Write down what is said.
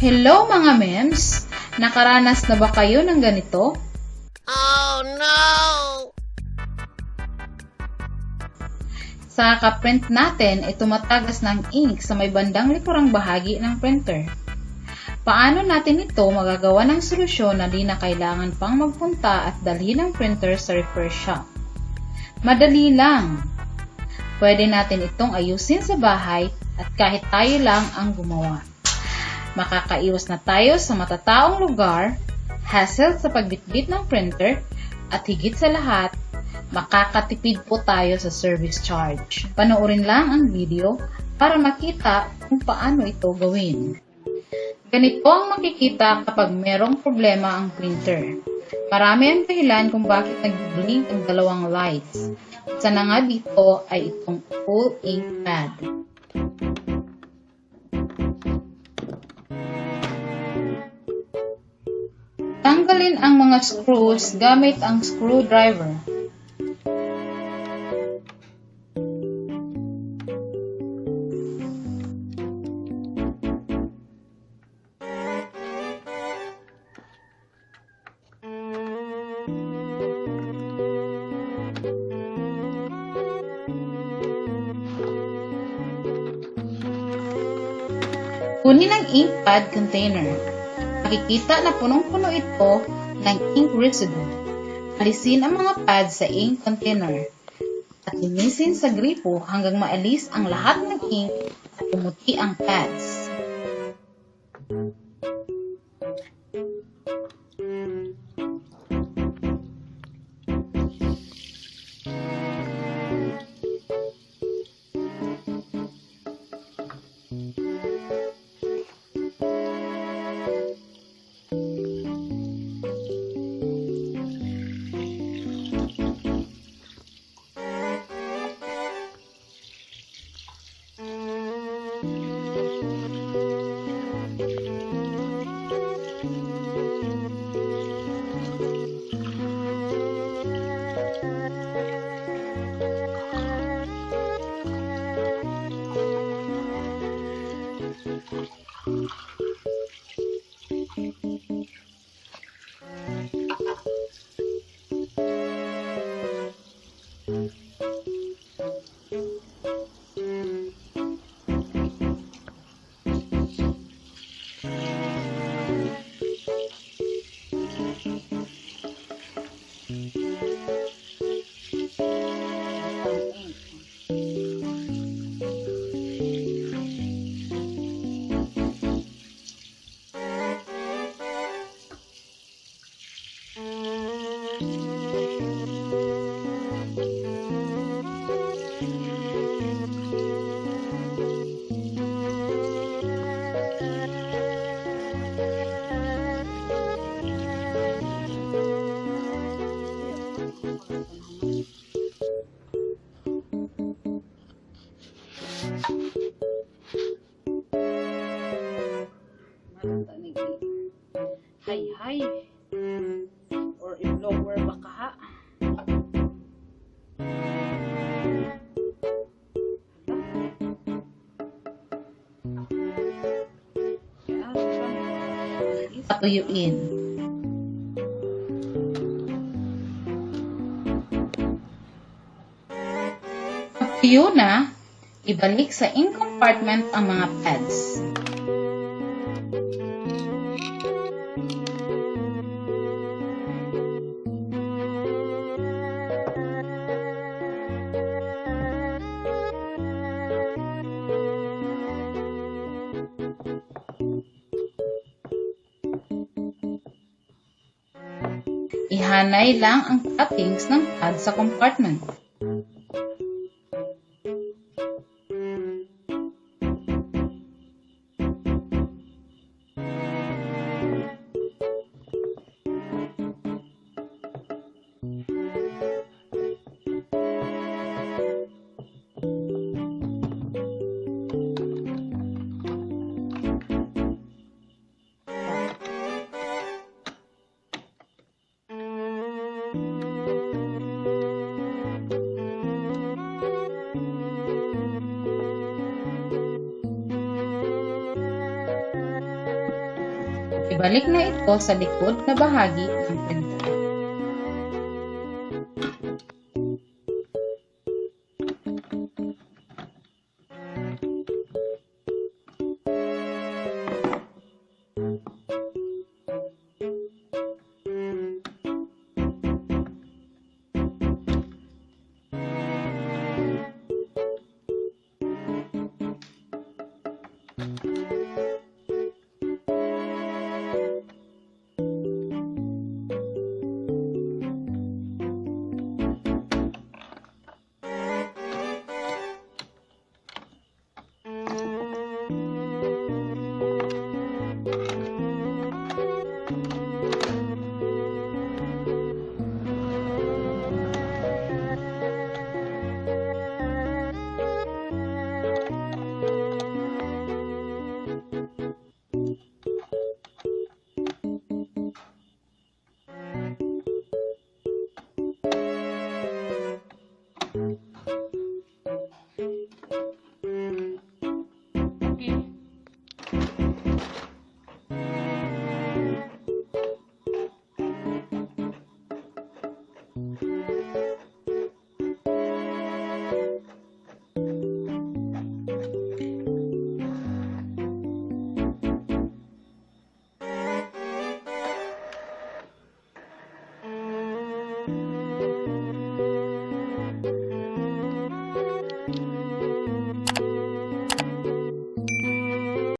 Hello mga mems! Nakaranas na ba kayo ng ganito? Oh no! Sa kaprint natin ay tumatagas ng ink sa may bandang likurang bahagi ng printer. Paano natin ito magagawa ng solusyon na di na kailangan pang magpunta at dalhin ang printer sa repair shop? Madali lang! Pwede natin itong ayusin sa bahay at kahit tayo lang ang gumawa. Makakaiwas na tayo sa matataong lugar, hassle sa pagbitbit ng printer, at higit sa lahat, makakatipid po tayo sa service charge. Panoorin lang ang video para makita kung paano ito gawin. Ganito ang makikita kapag merong problema ang printer. Marami ang dahilan kung bakit nag-blink ang dalawang lights. Isa na nga dito ay itong full ink pad. Tanggalin ang mga screws gamit ang screwdriver. Kunin ang ink pad container. Makikita na punong-puno ito ng ink residue. Alisin ang mga pads sa ink container at linisin sa gripo hanggang maalis ang lahat ng ink at pumuti ang pads. Hay or i-blower baka ha. Patuyuin. Pagtuyo na, ibalik sa ink compartment ang mga pads. Ihanay lang ang cuttings ng pad sa compartment. Ibalik na ito sa likod na bahagi ng printer.